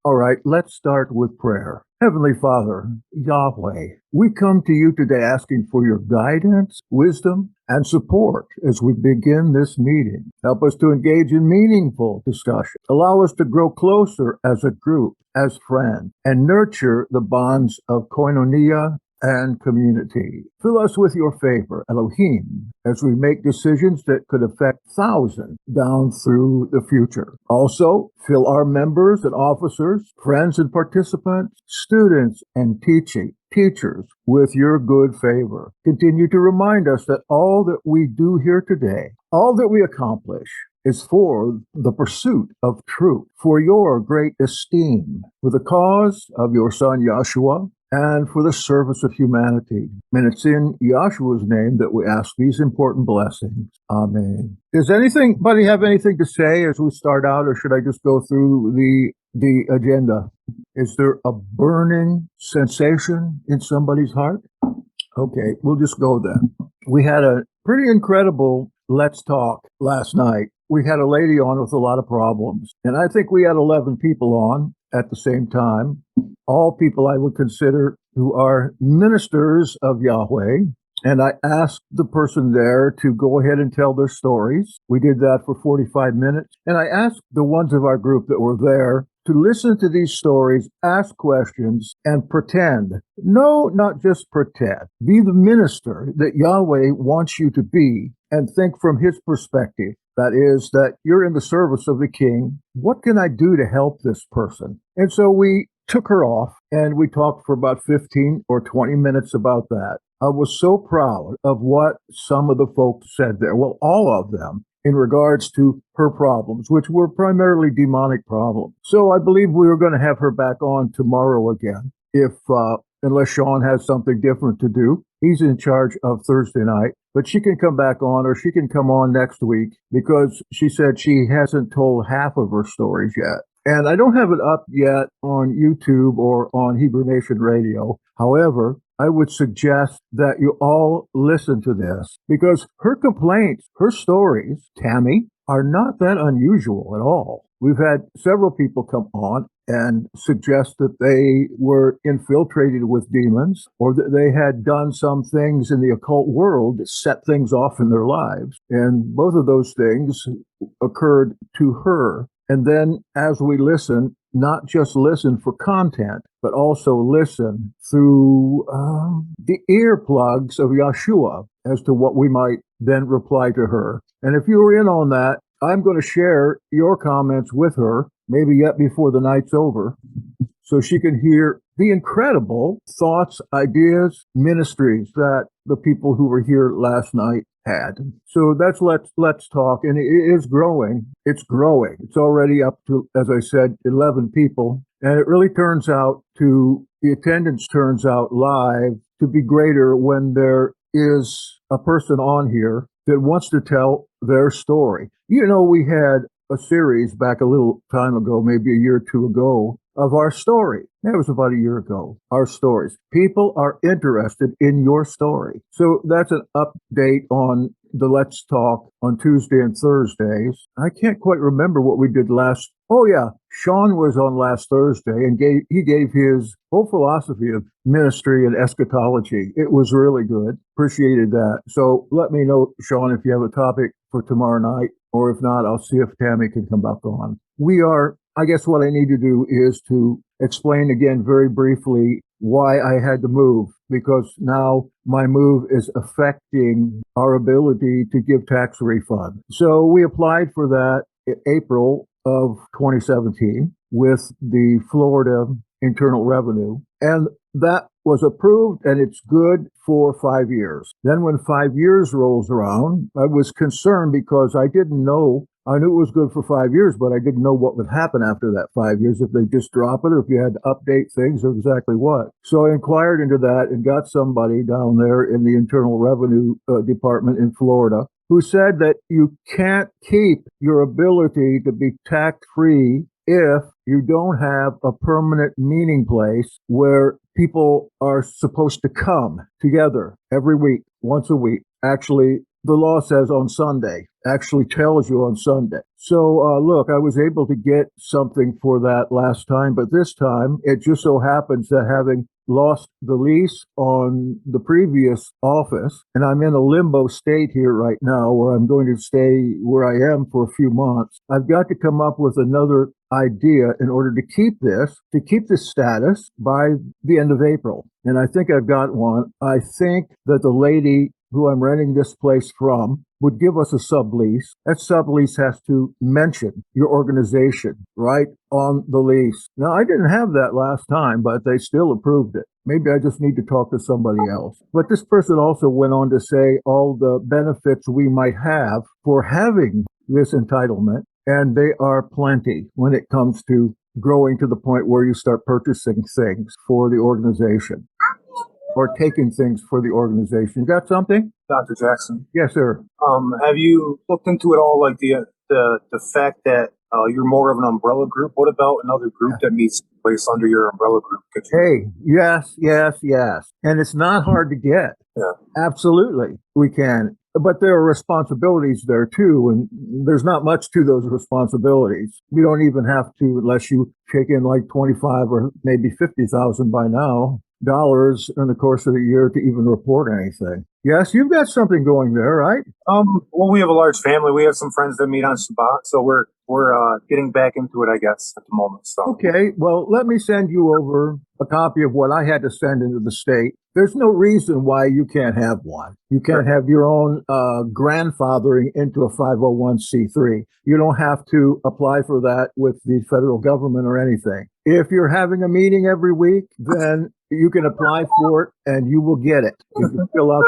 All right, let's start with prayer. Heavenly Father, Yahweh, we come to you today asking for your guidance, wisdom, and support as we begin this meeting. Help us to engage in meaningful discussion. Allow us to grow closer as a group, as friends, and nurture the bonds of koinonia and community. Fill us with your favor, Elohim, as we make decisions that could affect thousands down through the future. Also, fill our members and officers, friends and participants, students and teachers with your good favor. Continue to remind us that all that we do here today, all that we accomplish, is for the pursuit of truth, for your great esteem, for the cause of your Son Yahshua, and for the service of humanity. And it's in Yahshua's name that we ask these important blessings. Amen. Does anybody have anything to say as we start out, or should I just go through the agenda? Is there a burning sensation in somebody's heart? Okay, we'll just go then. We had a pretty incredible Let's Talk last night. We had a lady on with a lot of problems, and I think we had 11 people on at the same time. All people I would consider who are ministers of Yahweh. And I asked the person there to go ahead and tell their stories. We did that for 45 minutes. And I asked the ones of our group that were there to listen to these stories, ask questions, and pretend. No, not just pretend. Be the minister that Yahweh wants you to be, and think from his perspective. That is, that you're in the service of the king. What can I do to help this person? And so we took her off, and we talked for about 15 or 20 minutes about that. I was so proud of what some of the folks said there. Well, all of them, in regards to her problems, which were primarily demonic problems. So I believe we were going to have her back on tomorrow again, unless Sean has something different to do. He's in charge of Thursday night, but she can come back on, or she can come on next week, because she said she hasn't told half of her stories yet. And I don't have it up yet on YouTube or on Hebrew Nation Radio. However, I would suggest that you all listen to this, because her complaints, her stories, Tammy, are not that unusual at all. We've had several people come on and suggest that they were infiltrated with demons, or that they had done some things in the occult world that set things off in their lives. And both of those things occurred to her. And then as we listen, not just listen for content, but also listen through the earplugs of Yahshua as to what we might then reply to her. And if you were in on that, I'm going to share your comments with her, maybe yet before the night's over, so she can hear the incredible thoughts, ideas, ministries that the people who were here last night had. So that's Let's Talk, and it is growing. It's growing. It's already up to, as I said, 11 people, and it really turns out the attendance turns out live to be greater when there is a person on here that wants to tell their story. You know, we had a series back a little time ago, maybe a year or two ago, of our story. That was about a year ago, our stories. People are interested in your story. So that's an update on the Let's Talk on Tuesday and Thursdays. I can't quite remember what we did last. Oh yeah, Sean was on last Thursday, and he gave his whole philosophy of ministry and eschatology. It was really good. Appreciated that. So let me know, Sean, if you have a topic for tomorrow night, or if not, I'll see if Tammy can come back on. I guess what I need to do is to explain again very briefly why I had to move, because now my move is affecting our ability to give tax refund. So we applied for that in April of 2017 with the Florida Internal Revenue, and that was approved, and it's good for 5 years. Then when 5 years rolls around, I was concerned because I didn't know. I knew it was good for 5 years, but I didn't know what would happen after that 5 years, if they just drop it or if you had to update things or exactly what. So I inquired into that and got somebody down there in the Internal Revenue Department in Florida who said that you can't keep your ability to be tax-free if you don't have a permanent meeting place where people are supposed to come together every week, once a week. Actually, the law says on Sunday, actually tells you on Sunday. So, look, I was able to get something for that last time, but this time it just so happens that having lost the lease on the previous office, and I'm in a limbo state here right now where I'm going to stay where I am for a few months. I've got to come up with another idea in order to keep this status by the end of April. And I think I've got one. I think that the lady who I'm renting this place from would give us a sublease. That sublease has to mention your organization right on the lease. Now, I didn't have that last time, but they still approved it. Maybe I just need to talk to somebody else. But this person also went on to say all the benefits we might have for having this entitlement, and they are plenty when it comes to growing to the point where you start purchasing things for the organization or taking things for the organization. You got something? Dr. Jackson. Yes, sir. Have you looked into it all, like the fact that you're more of an umbrella group? What about another group that meets place under your umbrella group? Hey, yes. And it's not hard to get. Yeah. Absolutely, we can. But there are responsibilities there too, and there's not much to those responsibilities. You don't even have to, unless you take in like 25 or maybe 50,000 by now dollars in the course of the year to even report anything. Yes, you've got something going there, right? Well, we have a large family. We have some friends that meet on Shabbat, so we're getting back into it, I guess, at the moment. So okay, well, let me send you over a copy of what I had to send into the state. There's no reason why you can't have one. You can't have your own grandfathering into a 501c3. You don't have to apply for that with the federal government or anything. If you're having a meeting every week, then you can apply for it and you will get it. You can fill out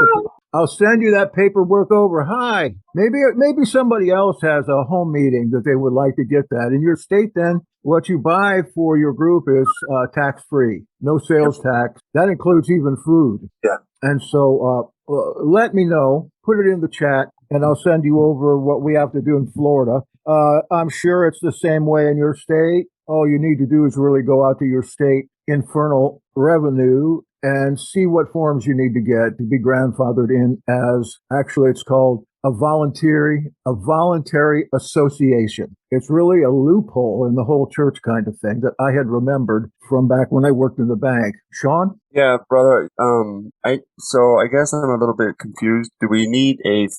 I'll send you that paperwork over. Hi, maybe somebody else has a home meeting that they would like to get that. In your state, then, what you buy for your group is tax-free, no sales tax. That includes even food. Yeah. And so let me know, put it in the chat, and I'll send you over what we have to do in Florida. I'm sure it's the same way in your state. All you need to do is really go out to your state infernal revenue and see what forms you need to get to be grandfathered in as, actually it's called a voluntary association. It's really a loophole in the whole church kind of thing that I had remembered from back when I worked in the bank. Sean? Yeah, brother. I guess I'm a little bit confused. Do we need a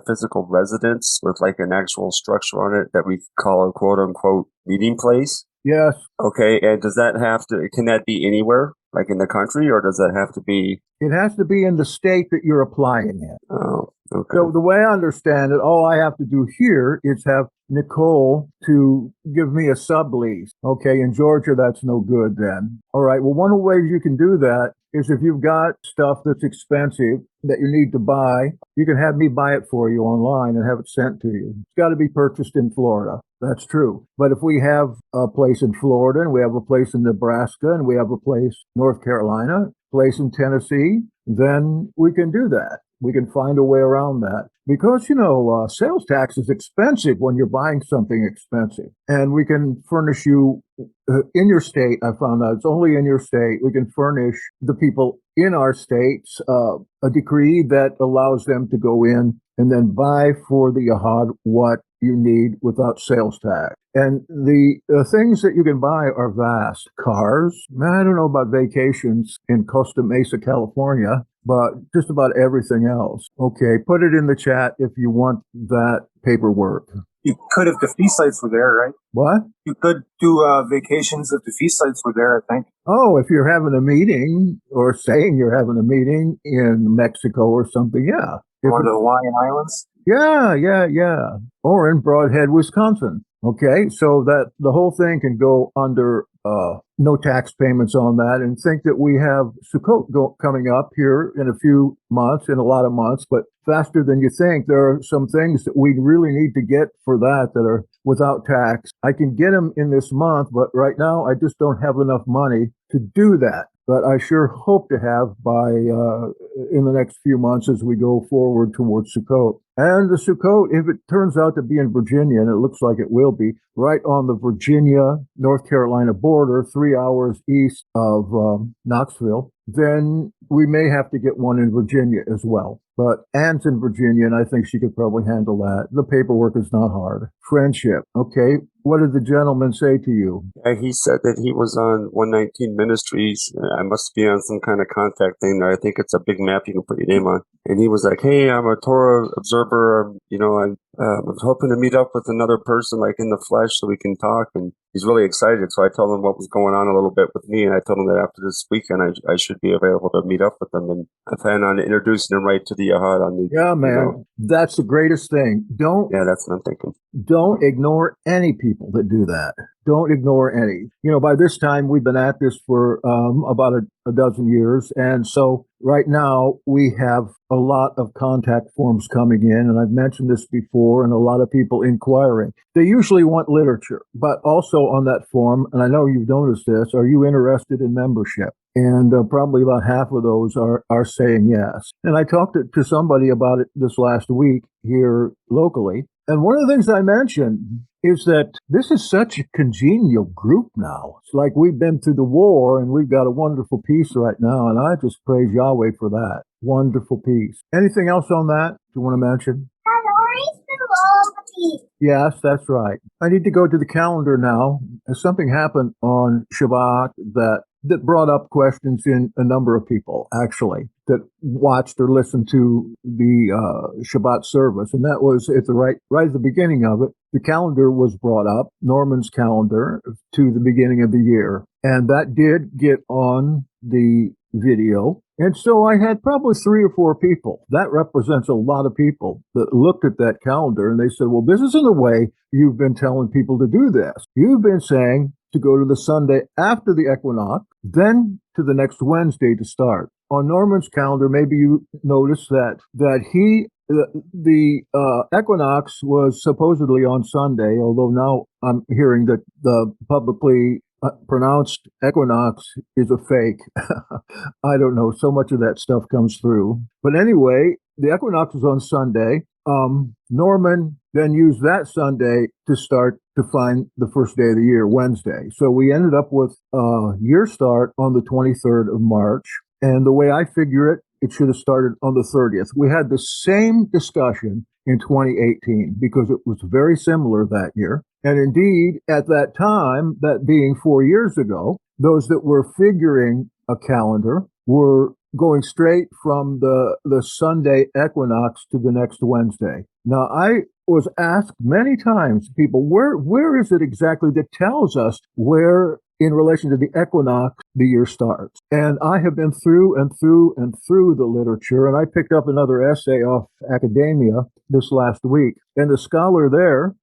physical residence with like an actual structure on it that we call a quote unquote meeting place? Yes. Okay, and can that be anywhere, like in the country, or does that have to be? It has to be in the state that you're applying in. Oh, okay. So the way I understand it, all I have to do here is have Nicole to give me a sublease. Okay, in Georgia, that's no good then. All right, well, one of the ways you can do that is if you've got stuff that's expensive that you need to buy, you can have me buy it for you online and have it sent to you. It's got to be purchased in Florida. That's true. But if we have a place in Florida and we have a place in Nebraska and we have a place in North Carolina, place in Tennessee, then we can do that. We can find a way around that because, sales tax is expensive when you're buying something expensive. And we can furnish you in your state. I found out it's only in your state. We can furnish the people in our states a decree that allows them to go in and then buy for the Yahad what you need without sales tax. And the things that you can buy are vast. Cars. I don't know about vacations in Costa Mesa, California, but just about everything else. Okay, put it in the chat if you want that paperwork. You could if the feast sites were there, right? What? You could do vacations if the feast sites were there, I think. Oh, if you're having a meeting or saying you're having a meeting in Mexico or something, yeah. Or the Hawaiian Islands? Yeah. Or in Broadhead, Wisconsin. Okay, so that the whole thing can go under no tax payments on that, and think that we have Sukkot coming up here in a few months, in a lot of months, but faster than you think. There are some things that we really need to get for that are without tax. I can get them in this month, but right now I just don't have enough money to do that. But I sure hope to have by in the next few months as we go forward towards Sukkot. And the Sukkot, if it turns out to be in Virginia, and it looks like it will be, right on the Virginia-North Carolina border, 3 hours east of Knoxville, then we may have to get one in Virginia as well. but Anne's in Virginia, and I think she could probably handle that. The paperwork is not hard. Friendship. Okay. What did the gentleman say to you? He said that he was on 119 Ministries. I must be on some kind of contact thing there. I think it's a big map you can put your name on. And he was like, "Hey, I'm a Torah observer. I was hoping to meet up with another person, like in the flesh, so we can talk." And he's really excited. So I told him what was going on a little bit with me, and I told him that after this weekend, I should be available to meet up with them. And I plan on introducing him right to the Yahad on the. Yeah, man, that's the greatest thing. Yeah, that's what I'm thinking. Don't ignore any people that do that. Don't ignore any. By this time, we've been at this for about a dozen years. And so right now, we have a lot of contact forms coming in. And I've mentioned this before, and a lot of people inquiring. They usually want literature, but also on that form, and I know you've noticed this, are you interested in membership? And probably about half of those are saying yes. And I talked to somebody about it this last week here locally. And one of the things I mentioned is that this is such a congenial group now. It's like we've been through the war and we've got a wonderful peace right now. And I just praise Yahweh for that. Wonderful peace. Anything else on that you want to mention? Yes, that's right. I need to go to the calendar now. Something happened on Shabbat that brought up questions in a number of people, actually, that watched or listened to the Shabbat service. And that was at right at the beginning of it. The calendar was brought up, Norman's calendar, to the beginning of the year. And that did get on the video. And so I had probably 3 or 4 people. That represents a lot of people that looked at that calendar and they said, well, this isn't the way you've been telling people to do this. You've been saying to go to the Sunday after the equinox, then to the next Wednesday to start. On Norman's calendar, maybe you noticed that the equinox was supposedly on Sunday, although now I'm hearing that the publicly pronounced equinox is a fake. I don't know. So much of that stuff comes through. But anyway, the equinox was on Sunday. Norman then used that Sunday to start to find the first day of the year, Wednesday. So we ended up with year start on the 23rd of March. And the way I figure it, it should have started on the 30th. We had the same discussion in 2018 because it was very similar that year. And indeed, at that time, that being 4 years ago, those that were figuring a calendar were going straight from the Sunday equinox to the next Wednesday. Now, I was asked many times, people, where is it exactly that tells us where in relation to the equinox the year starts? And I have been through and through and through the literature, and I picked up another essay off academia this last week. And the scholar there,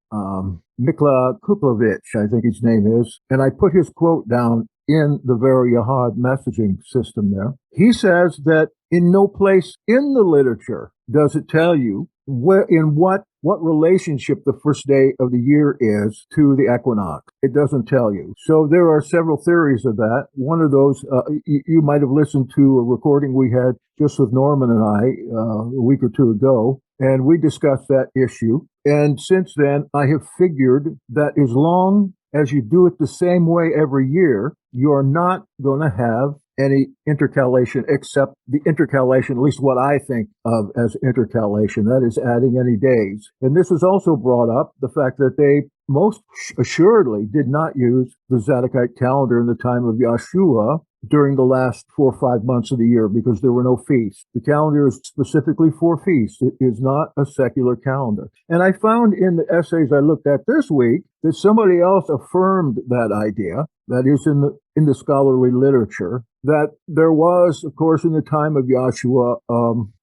MacLeod, I think his name is, and I put his quote down in the Vero Yahad messaging system there. He says that in no place in the literature does it tell you in what relationship the first day of the year is to the equinox. It doesn't tell you. So there are several theories of that. One of those, you might have listened to a recording we had just with Norman and I a week or two ago, and we discussed that issue. And since then, I have figured that as long as you do it the same way every year, you're not going to have any intercalation except the intercalation, at least what I think of as intercalation, that is adding any days. And this is also brought up the fact that they most assuredly did not use the Zadokite calendar in the time of Yeshua during the last 4 or 5 months of the year because there were no feasts. The calendar is specifically for feasts. It is not a secular calendar. And I found in the essays I looked at this week that somebody else affirmed that idea, that is in the scholarly literature, that there was, of course, in the time of Yeshua,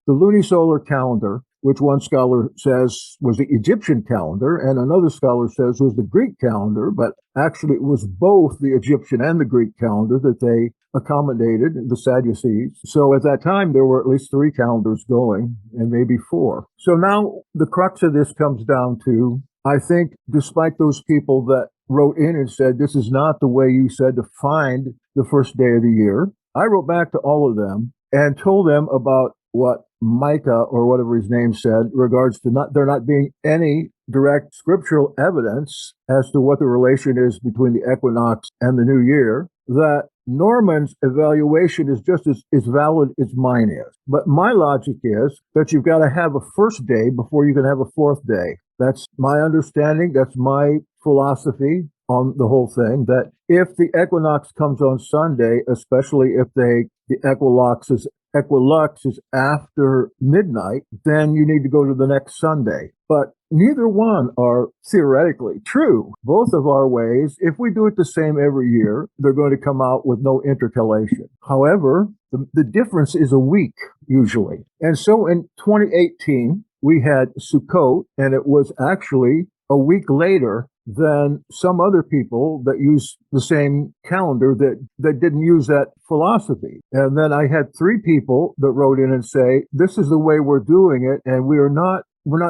the lunisolar calendar, which one scholar says was the Egyptian calendar, and another scholar says was the Greek calendar, but actually it was both the Egyptian and the Greek calendar that they accommodated, the Sadducees. So at that time, there were at least 3 calendars going, and maybe 4. So now the crux of this comes down to, I think, despite those people that wrote in and said, this is not the way you said to find the first day of the year, I wrote back to all of them and told them about what Micah, or whatever his name said, regards to there not being any direct scriptural evidence as to what the relation is between the equinox and the new year, that Norman's evaluation is just as valid as mine is. But my logic is that you've got to have a first day before you can have a fourth day. That's my understanding. That's my philosophy on the whole thing, that if the equinox comes on Sunday, especially if the equilux is after midnight, then you need to go to the next Sunday. But neither one are theoretically true. Both of our ways, if we do it the same every year, they're going to come out with no intercalation. However, the difference is a week usually. And so in 2018, we had Sukkot, and it was actually a week later than some other people that use the same calendar that didn't use that philosophy. And then I had 3 people that wrote in and say, this is the way we're doing it, and we're not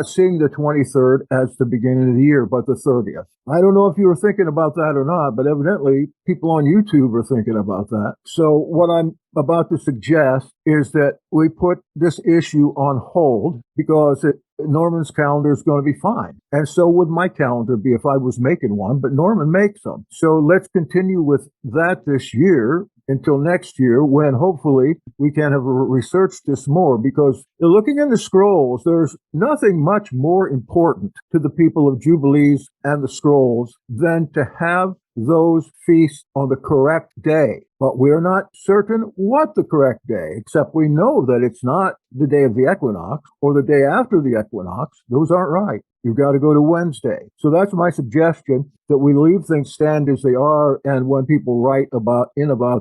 seeing the 23rd as the beginning of the year, but the 30th. I don't know if you were thinking about that or not, but evidently people on YouTube are thinking about that. So what I'm about to suggest is that we put this issue on hold because Norman's calendar is going to be fine. And so would my calendar be if I was making one, but Norman makes them. So let's continue with that this year until next year, when hopefully we can have researched this more, because looking in the scrolls, there's nothing much more important to the people of Jubilees and the scrolls than to have those feasts on the correct day. But we're not certain what the correct day, except we know that it's not the day of the equinox or the day after the equinox. Those aren't right. You've got to go to Wednesday. So that's my suggestion, that we leave things stand as they are. And when people write about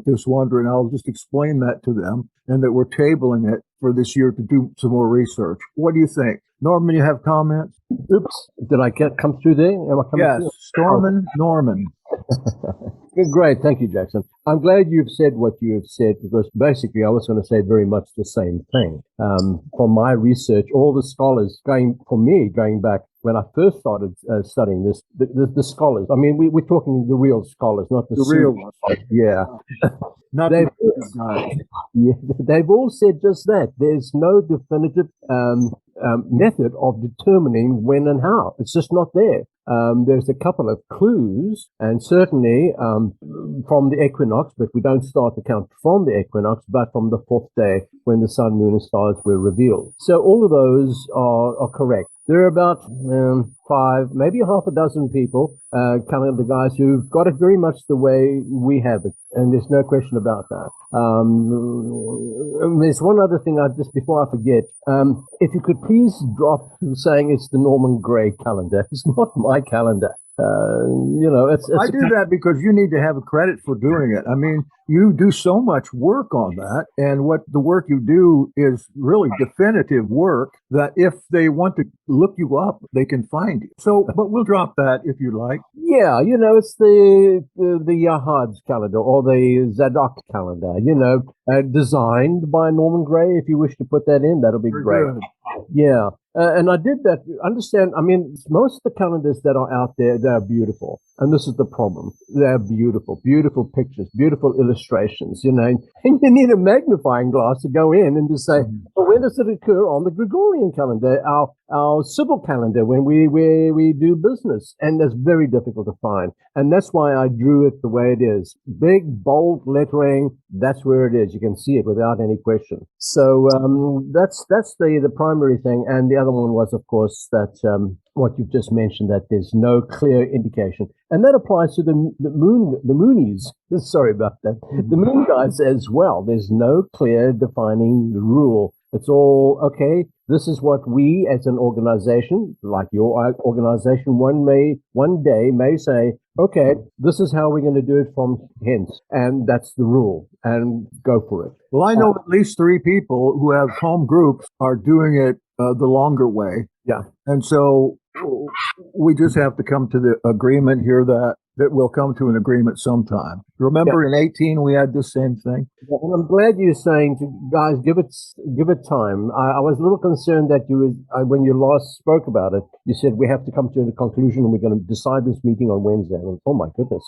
this wondering, I'll just explain that to them, and that we're tabling it for this year to do some more research. What do you think? Norman, you have comments? Oops, did I come through there? Am I coming Yes, through? Stormin Norman. Great, thank you, Jackson. I'm glad you've said what you have said, because basically I was going to say very much the same thing. From my research, all the scholars going back when I first started studying this, the scholars. I mean, we're talking the real scholars, not the real ones. Yeah. Not they've, guys. yeah, they've all said just that. There's no definitive method of determining when and how. It's just not there. There's a couple of clues, and certainly from the equinox, but we don't start the count from the equinox, but from the 4th day when the sun, moon, and stars were revealed. So all of those are correct. There are about 5, maybe half a dozen people, kind of the guys who've got it very much the way we have it, and there's no question about that. There's one other thing just before I forget. If you could please drop saying it's the Norman Gray calendar. It's not my calendar. It's I do that because you need to have a credit for doing it. I mean, you do so much work on that, and what the work you do is really definitive work that if they want to look you up, they can find you. So, but we'll drop that if you like. Yeah, it's the Yahad's calendar or the Zadok calendar, designed by Norman Gray. If you wish to put that in, that'll be Very great. good. Yeah. And I did that. Understand, I mean, most of the calendars that are out there, they're beautiful. And this is the problem. They're beautiful, beautiful pictures, beautiful illustrations, and you need a magnifying glass to go in and to say, well, when does it occur on the Gregorian calendar, our civil calendar, when we do business? And that's very difficult to find. And that's why I drew it the way it is. Big, bold lettering, that's where it is. You can see it without any question. So that's the primary thing. And the other one was, of course, that what you've just mentioned, that there's no clear indication. And that applies to the Moonies. Sorry about that. The Moon guys as well. There's no clear defining rule. It's all, okay, this is what we as an organization, like your organization, one day may say, okay, this is how we're going to do it from hence. And that's the rule. And go for it. Well, I know at least 3 people who have home groups are doing it the longer way. Yeah. And so we just have to come to the agreement here that we'll come to an agreement sometime. Remember, in 18 we had the same thing. And I'm glad you're saying, guys, give it time. I was a little concerned that when you last spoke about it, you said we have to come to a conclusion and we're going to decide this meeting on Wednesday. And, oh my goodness.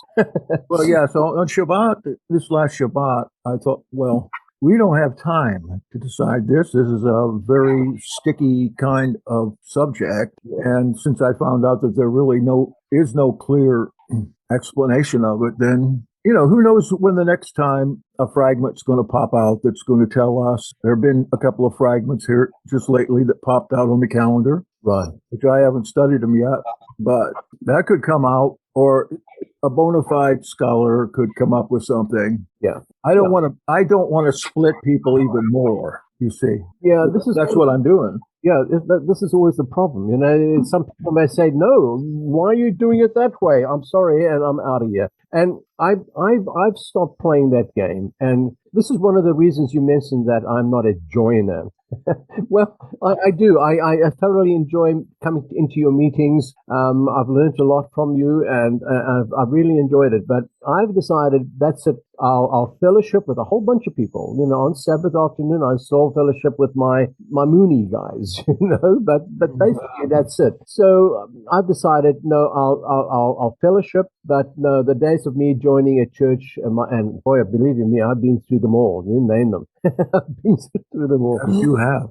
Well, yeah. So on Shabbat, this last Shabbat, I thought, well, we don't have time to decide this. This is a very sticky kind of subject. And since I found out that there really is no clear explanation of it, then who knows when the next time a fragment's going to pop out that's going to tell us. There have been a couple of fragments here just lately that popped out on the calendar, Right. which I haven't studied them yet, but that could come out, or a bona fide scholar could come up with something. Yeah. I don't want to split people even more, you see. Yeah, That's what I'm doing. Yeah, this is always the problem. Some people may say, "No, why are you doing it that way?" I'm sorry, and I'm out of here. And I've stopped playing that game. And this is one of the reasons you mentioned that I'm not a joiner. Well, I do. I thoroughly enjoy coming into your meetings. I've learned a lot from you, and I've really enjoyed it. But I've decided that's it. I'll fellowship with a whole bunch of people. On Sabbath afternoon, I still fellowship with my Mooney guys. But basically that's it. So I've decided, no, I'll fellowship, but no, the days of me joining a church, and boy, believe you me, I've been through them all. You name them. I've been through them all. Yes, you have.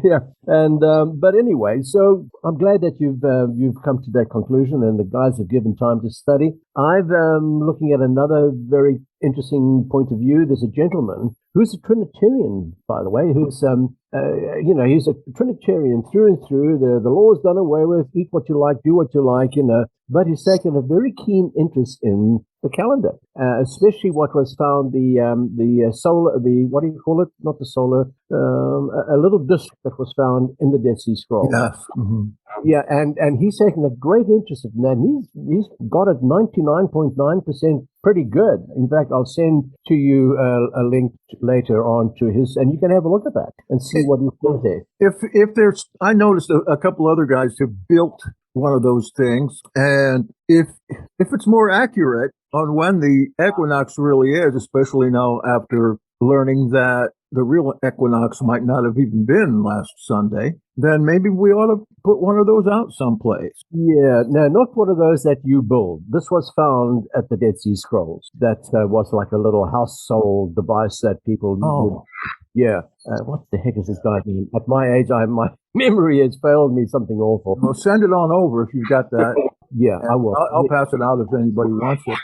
Yeah, and but anyway, so I'm glad that you've come to that conclusion, and the guys have given time to study. I've looking at another very interesting point of view. There's a gentleman who's a Trinitarian, by the way, who's he's a Trinitarian through and through. The law is done away with. Eat what you like, do what you like, But he's taken a very keen interest in the calendar, especially what was found, the solar, what do you call it? Not the solar, a little disc that was found in the Dead Sea Scrolls. Yes. Mm-hmm. Yeah, and he's taken a great interest in that. He's got it 99.9% pretty good. In fact, I'll send to you a link later on to his, and you can have a look at that and see what he says there. If there's, I noticed a couple other guys have built one of those things, and if it's more accurate on when the equinox really is, especially now after learning that the real equinox might not have even been last Sunday, then maybe we ought to put one of those out someplace. Yeah, no, not one of those that you build. This was found at the Dead Sea Scrolls. That was like a little household device that people would. Yeah. What the heck is this guy's name? At my age, my memory has failed me something awful. Well, send it on over if you've got that. Yeah, I will. I'll pass it out if anybody wants it.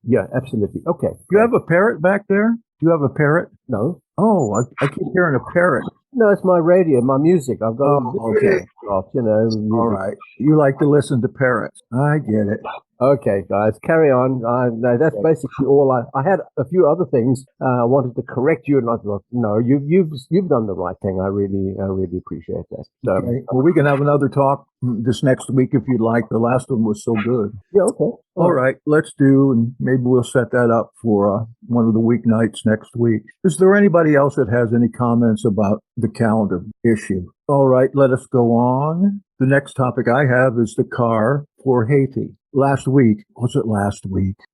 Yeah, absolutely. Okay. Do you have a parrot back there? Do you have a parrot? No. Oh, I keep hearing a parrot. No, it's my radio, my music. I've got okay. Off, music. All right. You like to listen to parrots. I get it. Okay, guys, carry on. No, that's basically all. I had a few other things I wanted to correct you, and I thought, no, you've done the right thing. I really appreciate that. So, okay. Well, we can have another talk this next week if you'd like. The last one was so good. Yeah. Okay. All right. Let's do, and maybe we'll set that up for one of the weeknights next week. Is there anybody else that has any comments about the calendar issue? All right. Let us go on. The next topic I have is the car for Haiti. Last week,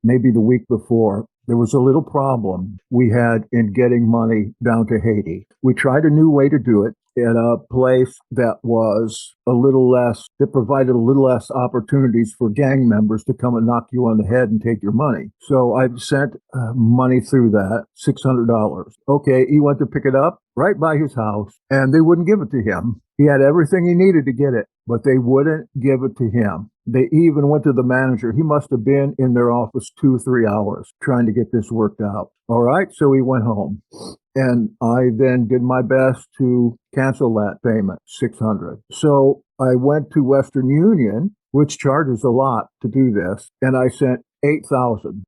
maybe the week before, there was a little problem we had in getting money down to Haiti. We tried a new way to do it at a place that was that provided a little less opportunities for gang members to come and knock you on the head and take your money. So I sent money through that, $600. Okay, he went to pick it up right by his house, and they wouldn't give it to him. He had everything he needed to get it, but they wouldn't give it to him. They even went to the manager. He must have been in their office 2-3 hours trying to get this worked out. All right, so he went home. And I then did my best to cancel that payment, $600. So I went to Western Union, which charges a lot to do this, and I sent $8,000.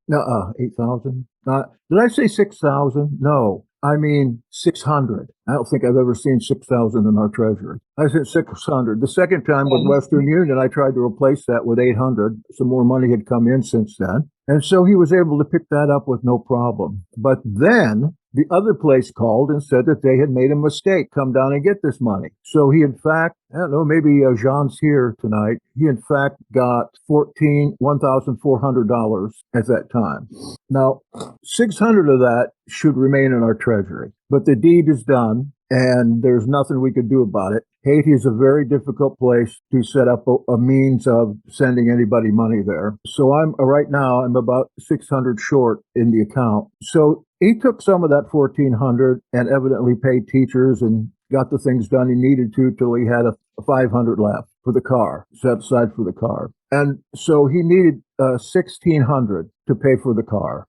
8,000? Did I say 6,000? No. I mean 600. I don't think I've ever seen 6,000 in our treasury. I said 600. The second time with Western Union, I tried to replace that with 800. Some more money had come in since then. And so he was able to pick that up with no problem. But then the other place called and said that they had made a mistake. Come down and get this money. So he, in fact, I don't know, maybe Jean's here tonight. He, in fact, got $1,400 at that time. Now, 600 of that should remain in our treasury. But the deed is done, and there's nothing we could do about it. Haiti is a very difficult place to set up a means of sending anybody money there. So right now I'm about 600 short in the account. So he took some of that 1,400 and evidently paid teachers and got the things done he needed to till he had a 500 left for the car, set aside for the car. And so he needed 1,600 to pay for the car.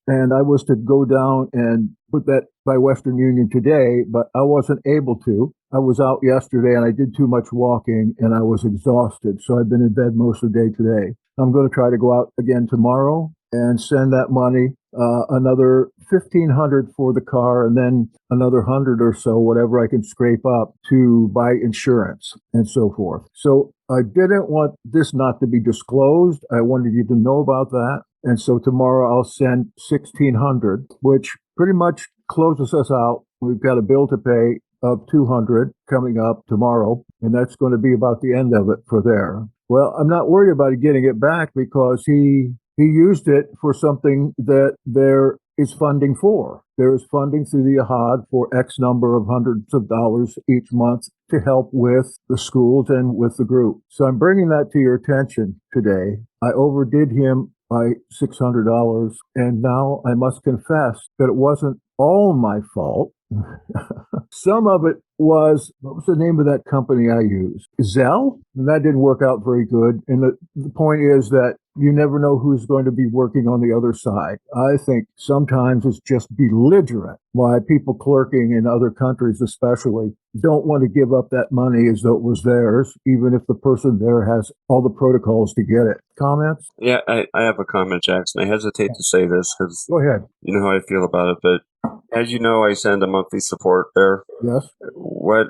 and I was to go down and put that by Western Union today, but I wasn't able to. I was out yesterday and I did too much walking and I was exhausted. So I've been in bed most of the day today. I'm going to try to go out again tomorrow and send that money, another 1,500 for the car and then another 100 or so, whatever I can scrape up to buy insurance and so forth. So I didn't want this not to be disclosed. I wanted you to know about that. And so tomorrow I'll send 1,600, which pretty much closes us out. We've got a bill to pay of 200 coming up tomorrow, and that's going to be about the end of it for there. Well, I'm not worried about getting it back because he used it for something that there is funding for. There is funding through the Yahad for X number of hundreds of dollars each month to help with the schools and with the group. So I'm bringing that to your attention today. I overdid him by $600, and now I must confess that it wasn't all my fault. Some of it was, what was the name of that company I used? Zelle? And that didn't work out very good. And the point is that you never know who's going to be working on the other side. I think sometimes it's just belligerent why people clerking in other countries especially don't want to give up that money as though it was theirs, even if the person there has all the protocols to get it. Comments? Yeah, I have a comment, Jackson. I hesitate to say this because Go ahead. you know how I feel about it, but as you know, I send a monthly support there. Yes. What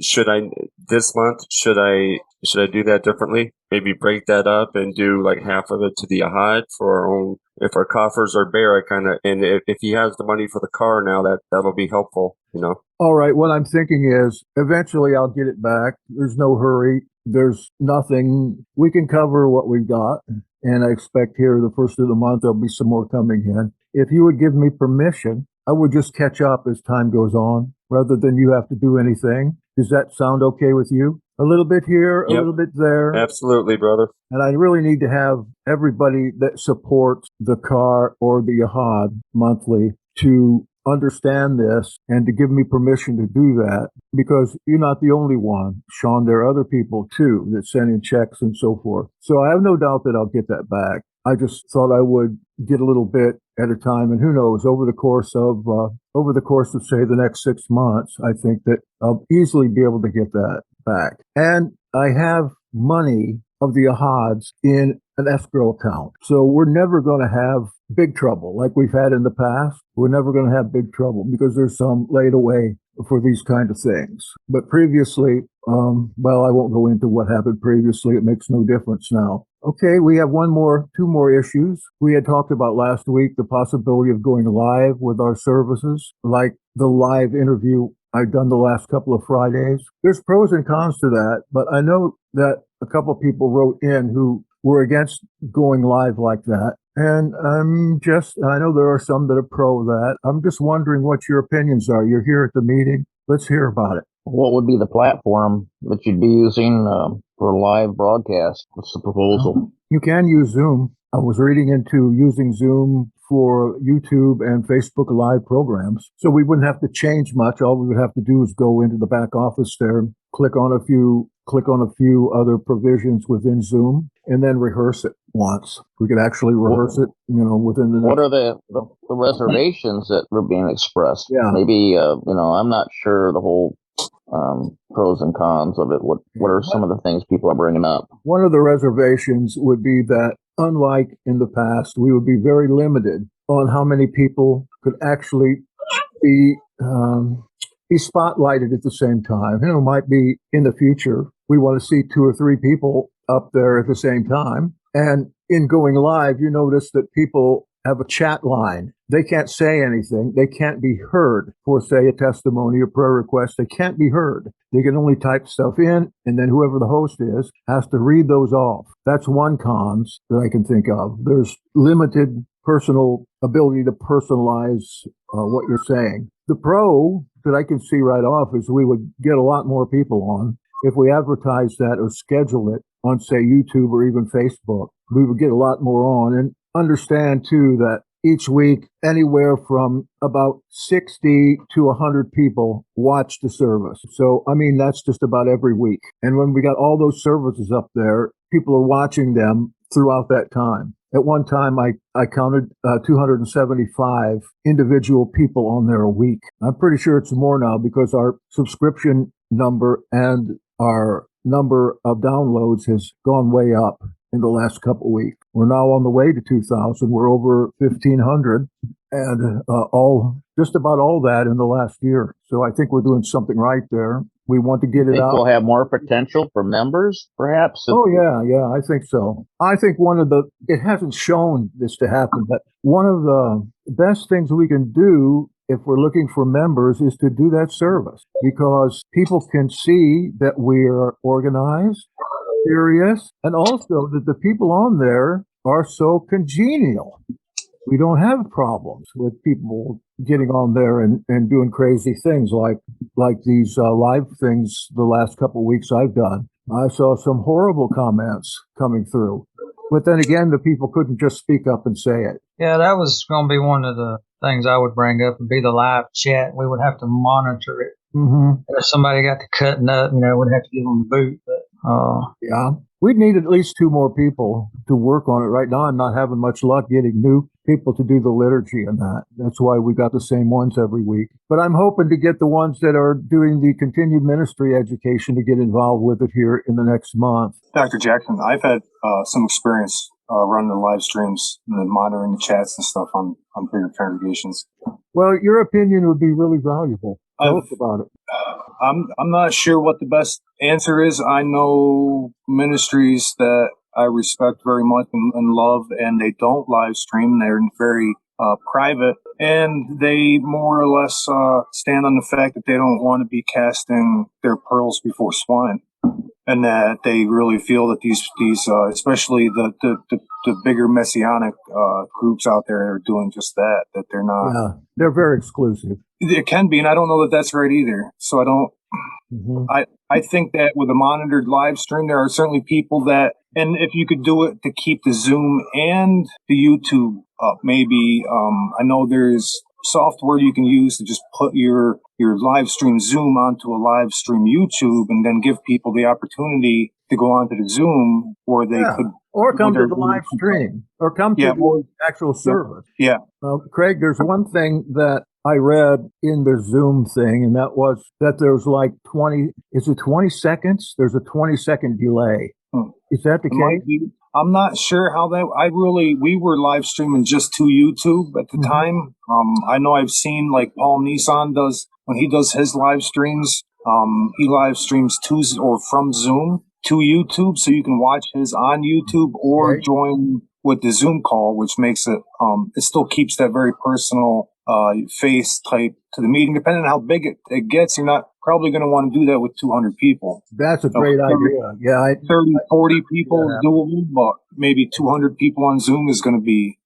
should I this month? Should I do that differently? Maybe break that up and do like half of it to the Yahad for our own. If our coffers are bare, and if he has the money for the car now, that'll be helpful. You know. All right. What I'm thinking is eventually I'll get it back. There's no hurry. There's nothing. We can cover what we've got. And I expect here the first of the month, there'll be some more coming in. If you would give me permission, I would just catch up as time goes on rather than you have to do anything. Does that sound okay with you? A little bit here, a little bit there. Absolutely, brother. And I really need to have everybody that supports the car or the Yahad monthly to understand this and to give me permission to do that, because you're not the only one, Sean. There are other people too that send in checks and so forth. So I have no doubt that I'll get that back. I just thought I would get a little bit at a time, and who knows, over the course of say the next 6 months, I think that I'll easily be able to get that back. And I have money of the Yahads in an escrow account. So we're never going to have big trouble like we've had in the past. We're never going to have big trouble because there's some laid away for these kind of things. But previously, well, I won't go into what happened previously. It makes no difference now. Okay, we have two more issues. We had talked about last week the possibility of going live with our services, like the live interview I've done the last couple of Fridays. There's pros and cons to that, but I know that a couple of people wrote in who were against going live like that. And I know there are some that are pro that. I'm just wondering what your opinions are. You're here at the meeting. Let's hear about it. What would be the platform that you'd be using for live broadcast? What's the proposal? You can use Zoom. I was reading into using Zoom for YouTube and Facebook Live programs. So we wouldn't have to change much. All we would have to do is go into the back office there, click on a few other provisions within Zoom, and then rehearse it once. We could actually rehearse it, within the. What are the reservations that were being expressed? Yeah. Maybe, I'm not sure the whole pros and cons of it. What are some of the things people are bringing up? One of the reservations would be that, unlike in the past, we would be very limited on how many people could actually be spotlighted at the same time. Might be in the future, we want to see 2 or 3 people up there at the same time. And in going live, you notice that people have a chat line. They can't say anything. They can't be heard for, say, a testimony or prayer request. They can't be heard. They can only type stuff in, and then whoever the host is has to read those off. That's one cons that I can think of. There's limited personal ability to personalize what you're saying. The pro that I can see right off is we would get a lot more people on. If we advertise that or schedule it on, say, YouTube or even Facebook, we would get a lot more on. And understand, too, that each week, anywhere from about 60 to 100 people watch the service. So, that's just about every week. And when we got all those services up there, people are watching them throughout that time. At one time, I counted 275 individual people on there a week. I'm pretty sure it's more now because our subscription number and our number of downloads has gone way up in the last couple of weeks. We're now on the way to 2,000. We're over 1,500, and just about all that in the last year. So I think we're doing something right there. We want to get it Think out. we'll have more potential for members, perhaps? Oh, yeah, I think so. I think it hasn't shown this to happen, but one of the best things we can do if we're looking for members is to do that service, because people can see that we're organized, serious, and also that the people on there are so congenial. We don't have problems with people getting on there and doing crazy things like these live things the last couple of weeks I've done. I saw some horrible comments coming through. But then again, the people couldn't just speak up and say it. Yeah, that was going to be one of the things I would bring up, would be the live chat. We would have to monitor it. Mm-hmm. If somebody got to cutting up, we'd have to give them the boot. But yeah, we'd need at least 2 more people to work on it. Right now, I'm not having much luck getting new people to do the liturgy and that. That's why we got the same ones every week. But I'm hoping to get the ones that are doing the continued ministry education to get involved with it here in the next month. Dr. Jackson, I've had some experience running the live streams and then monitoring the chats and stuff on bigger congregations. Well, your opinion would be really valuable. Tell us about it. I'm not sure what the best answer is. I know ministries that I respect very much and love, and they don't live stream. They're very private, and they more or less stand on the fact that they don't want to be casting their pearls before swine, and that they really feel that these especially the bigger messianic groups out there are doing just that. That they're not. Yeah, they're very exclusive. It can be, and I don't know that that's right either. So I don't. Mm-hmm. I think that with a monitored live stream, there are certainly people that, and if you could do it to keep the Zoom and the YouTube up, maybe I know there's software you can use to just put your live stream Zoom onto a live stream YouTube, and then give people the opportunity to go onto the Zoom where they could. Or come to the live stream, or come to the actual service. Yeah. Craig, there's one thing that I read in the Zoom thing, and that was that there's like 20 seconds? There's a 20-second delay. Is that the case? I'm not sure how that, we were live streaming just to YouTube at the time. I know I've seen like Paul Nissan when he does his live streams, he live streams to or from Zoom to YouTube, so you can watch his on YouTube or join with the Zoom call, which makes it, it still keeps that very personal face type to the meeting. Depending on how big it gets, you're not probably going to want to do that with 200 people. That's a great idea. Yeah, 30, 40 people doable, but maybe 200 people on Zoom is going to be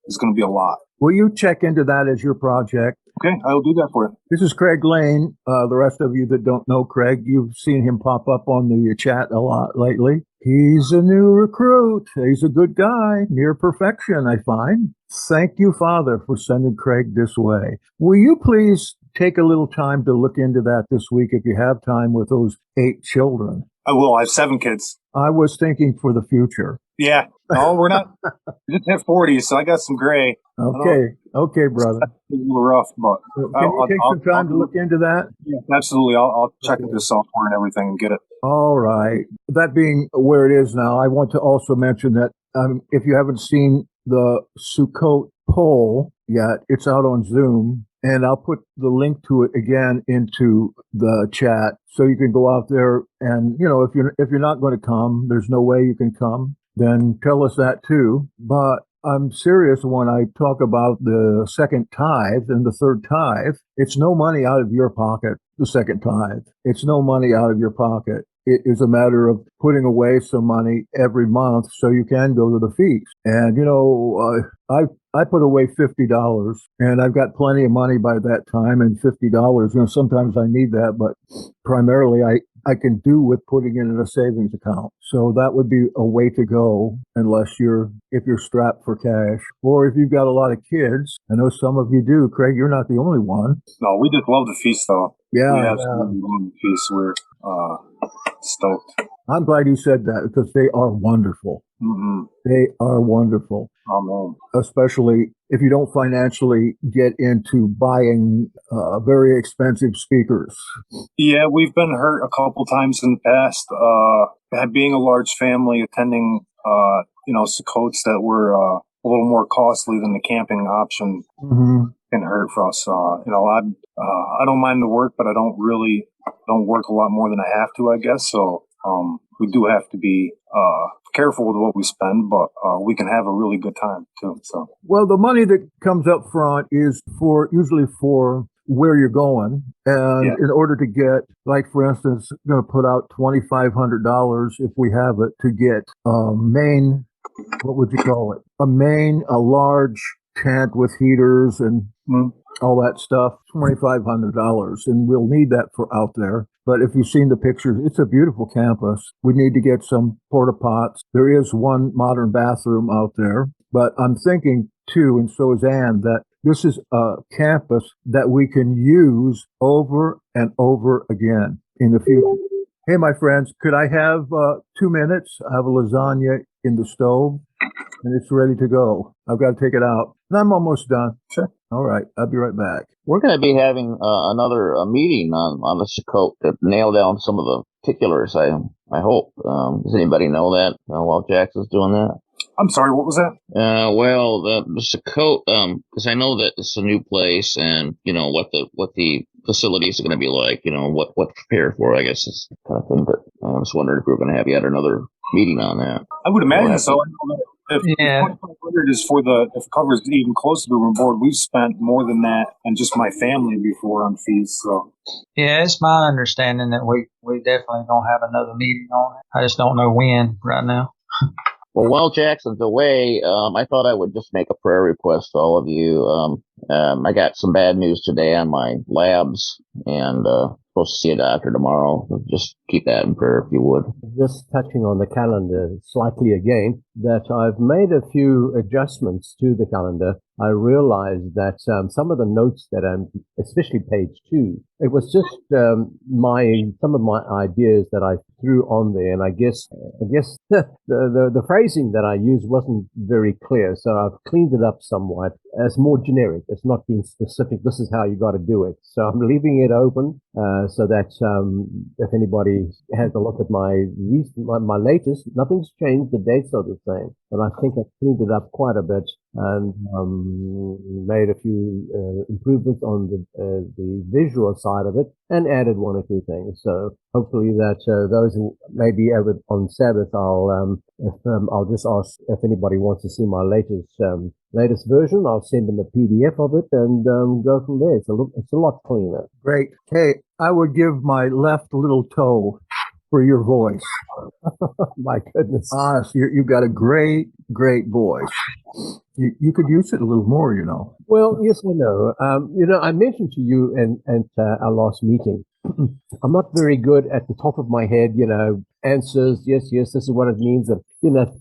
a lot. Will you check into that as your project? Okay, I'll do that for you. This is Craig Lane. The rest of you that don't know Craig, you've seen him pop up on the chat a lot lately. He's a new recruit. He's a good guy, near perfection, I find. Thank you, Father, for sending Craig this way. Will you please take a little time to look into that this week if you have time with those 8 children? I will. I have 7 kids. I was thinking for the future. Yeah. No, we're not. We just have 40, so I got some gray. Okay, brother. It's a little rough, but can you take some time to look into that? Yeah, absolutely. I'll check into the software and everything and get it. All right. That being where it is now, I want to also mention that if you haven't seen the Sukkot poll yet, it's out on Zoom, and I'll put the link to it again into the chat, so you can go out there and, if you're not going to come, there's no way you can come, then tell us that too. But I'm serious when I talk about the second tithe and the third tithe. It's no money out of your pocket, the second tithe. It's no money out of your pocket. It is a matter of putting away some money every month so you can go to the feast. And, I put away $50, and I've got plenty of money by that time, and $50, sometimes I need that, but primarily I can do with putting it in a savings account. So that would be a way to go, if you're strapped for cash, or if you've got a lot of kids. I know some of you do. Craig, you're not the only one. No, we just love the feast, though. Yeah. We absolutely love the feast. We're stoked. I'm glad you said that, because they are wonderful. Mm-hmm. They are wonderful. Amen. especially if you don't financially get into buying very expensive speakers. Yeah, we've been hurt a couple times in the past. Being a large family, attending, Sukkots that were a little more costly than the camping option Mm-hmm. can hurt for us. I don't mind the work, but I don't work a lot more than I have to, I guess. So we do have to be careful with what we spend, but we can have a really good time too. So Well, the money that comes up front is usually for where you're going. And Yeah. in order to get, like, for instance, going to put out $2,500 if we have it to get a main, what would you call it? A large tent with heaters and all that stuff, $2,500. And we'll need that for out there. But if you've seen the pictures, it's a beautiful campus. We need to get some porta pots. There is one modern bathroom out there. But I'm thinking, too, and so is Ann, that this is a campus that we can use over and over again in the future. Hey, my friends, could I have 2 minutes? I have a lasagna in the stove, and it's ready to go. I've got to take it out. And I'm almost done. Sure. All right. I'll be right back. We're going to be having another meeting on the Sukkot to nail down some of the particulars. I hope. Does anybody know that while Jackson's doing that? I'm sorry, what was that? Well, the Sukkot, because I know that it's a new place, and what the facilities are going to be like. What to prepare for. I guess is the kind of thing. But I was wondering if we were going to have yet another meeting on that. I would imagine so. I know that if 2,500 is if it covers even close to the room board, we've spent more than that and just my family before on fees. So Yeah, it's my understanding that we definitely gonna have another meeting on it. I just don't know when right now. Well, while Jackson's away, I thought I would just make a prayer request to all of you. I got some bad news today on my labs, and supposed to see a doctor tomorrow. Just keep that in prayer if you would. Just touching on the calendar slightly again, that I've made a few adjustments to the calendar. I realized that some of the notes that especially page 2, it was just some of my ideas that I threw on there, and I guess the phrasing that I used wasn't very clear, so I've cleaned it up somewhat as more generic. It's not being specific. This is how you got to do it. So I'm leaving it open so that if anybody has a look at my latest, nothing's changed. The dates are the same, but I think I've cleaned it up quite a bit and made a few improvements on the visual side of it and added 1 or 2 things. So hopefully that those who may be over on Sabbath, I'll just ask if anybody wants to see my latest version. I'll send them a PDF of it and go from there. It's a lot cleaner. Great. Hey, I would give my left little toe for your voice. My goodness. Honest, you've got a great, great voice. You could use it a little more, Well, yes, I know. I mentioned to you at our last meeting, I'm not very good at the top of my head, answers. Yes, this is what it means. And,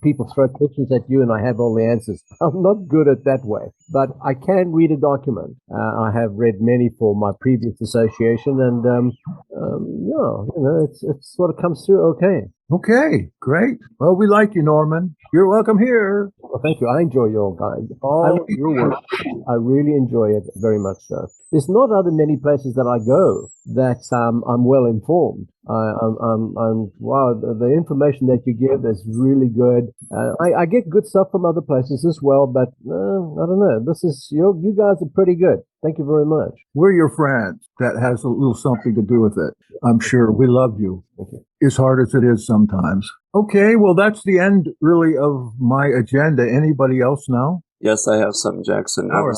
people throw questions at you and I have all the answers. I'm not good at that way, but I can read a document. I have read many for my previous association and, it's sort of comes through okay. Okay, great. Well, we like you, Norman. You're welcome here. Well, thank you. I enjoy your your work. I really enjoy it very much so. There's not other many places that I go that I'm well informed. Wow, the information that you give is really good. I get good stuff from other places as well, but I don't know. You guys are pretty good. Thank you very much. We're your friends. That has a little something to do with it. I'm sure we love you. As hard as it is sometimes. Okay, well, that's the end, really, of my agenda. Anybody else now? Yes, I have something, Jackson. All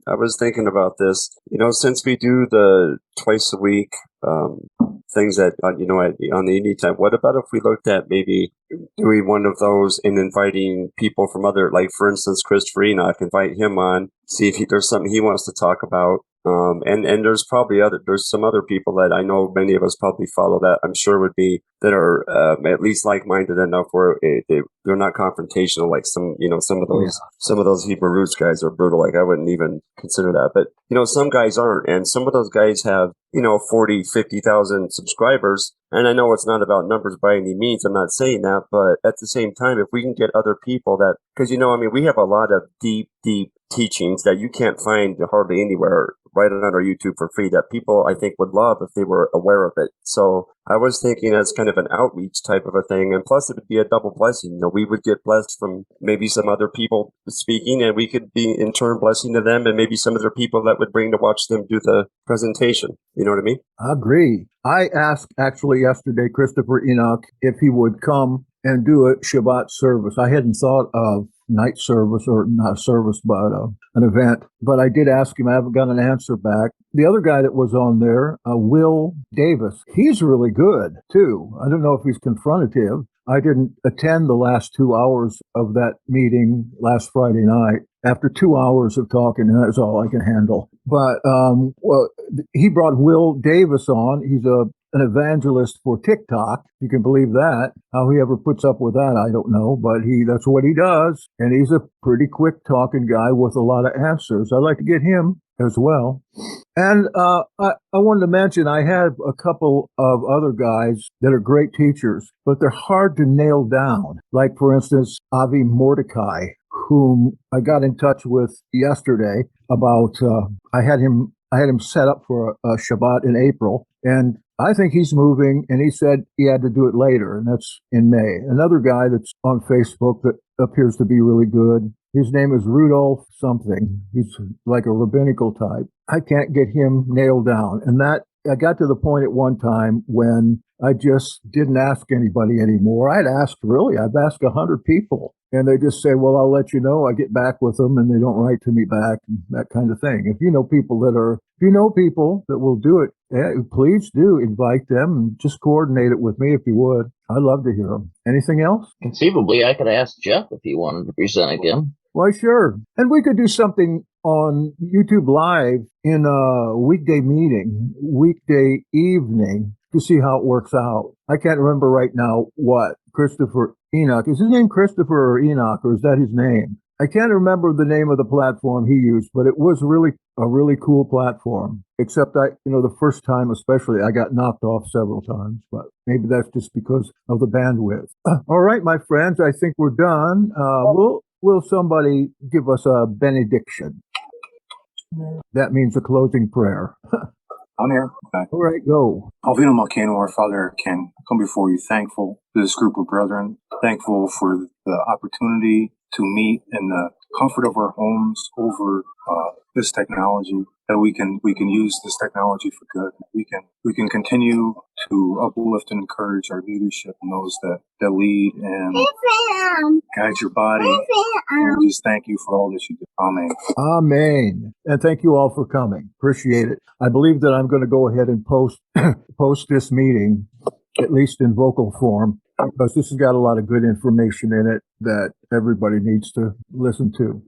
I was thinking about this. Since we do the twice a week things that on the indie time, what about if we looked at maybe doing one of those and inviting people from other, like for instance, Christopher Enoch, invite him on, see if there's something he wants to talk about. And there's probably there's some other people that I know many of us probably follow that I'm sure would be that are at least like-minded enough where they're not confrontational like some of those Hebrew roots guys are brutal. Like I wouldn't even consider that, but some guys aren't, and some of those guys have 40, 50,000 subscribers. And I know it's not about numbers by any means. I'm not saying that, but at the same time, if we can get other people that, because, we have a lot of deep teachings that you can't find hardly anywhere right on our YouTube for free that people, I think, would love if they were aware of it. So I was thinking as kind of an outreach type of a thing. And plus, it would be a double blessing. We would get blessed from maybe some other people speaking, and we could be in turn blessing to them and maybe some other people that would bring to watch them do the presentation. You know what I mean? I agree. I asked actually yesterday Christopher Enoch if he would come and do a Shabbat service. I hadn't thought of night service, or not a service, but an event. But I did ask him. I haven't got an answer back. The other guy that was on there, Will Davis, he's really good too. I don't know if he's confrontative. I didn't attend the last 2 hours of that meeting last Friday night. After 2 hours of talking, that's all I can handle. But he brought Will Davis on. He's an evangelist for TikTok. You can believe that. How he ever puts up with that, I don't know. But that's what he does. And he's a pretty quick talking guy with a lot of answers. I'd like to get him as well. And I wanted to mention, I have a couple of other guys that are great teachers, but they're hard to nail down. Like, for instance, Avi Mordecai, whom I got in touch with yesterday about, I had him set up for a Shabbat in April, and I think he's moving, and he said he had to do it later, and that's in May. Another guy that's on Facebook that appears to be really good, his name is Rudolph something. He's like a rabbinical type. I can't get him nailed down. And that I got to the point at one time when I just didn't ask anybody anymore. I've asked 100 people, and they just say, well, I'll let you know. I get back with them, and they don't write to me back, and that kind of thing. If you know people that will do it, please do invite them and just coordinate it with me if you would. I'd love to hear them. Anything else? Conceivably, I could ask Jeff if he wanted to present again. Why, sure. And we could do something on YouTube Live in a weekday evening, to see how it works out. I can't remember right now what Christopher Enoch, is his name Christopher or Enoch, or is that his name? I can't remember the name of the platform he used, but it was really a really cool platform. Except the first time especially, I got knocked off several times, but maybe that's just because of the bandwidth. All right, my friends, I think we're done. Will somebody give us a benediction? That means a closing prayer. I'm here. Okay. All right, go. Alvino Malcano, our Father, can come before you thankful for this group of brethren, thankful for the opportunity to meet in the comfort of our homes over this technology, that we can use this technology for good. We can continue to uplift and encourage our leadership and those that lead and guide your body. And we just thank you for all that you do. Amen. Amen. And thank you all for coming. Appreciate it. I believe that I'm going to go ahead and post this meeting, at least in vocal form, because this has got a lot of good information in it that everybody needs to listen to.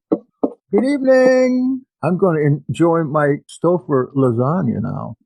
Good evening. I'm going to enjoy my Stouffer lasagna now.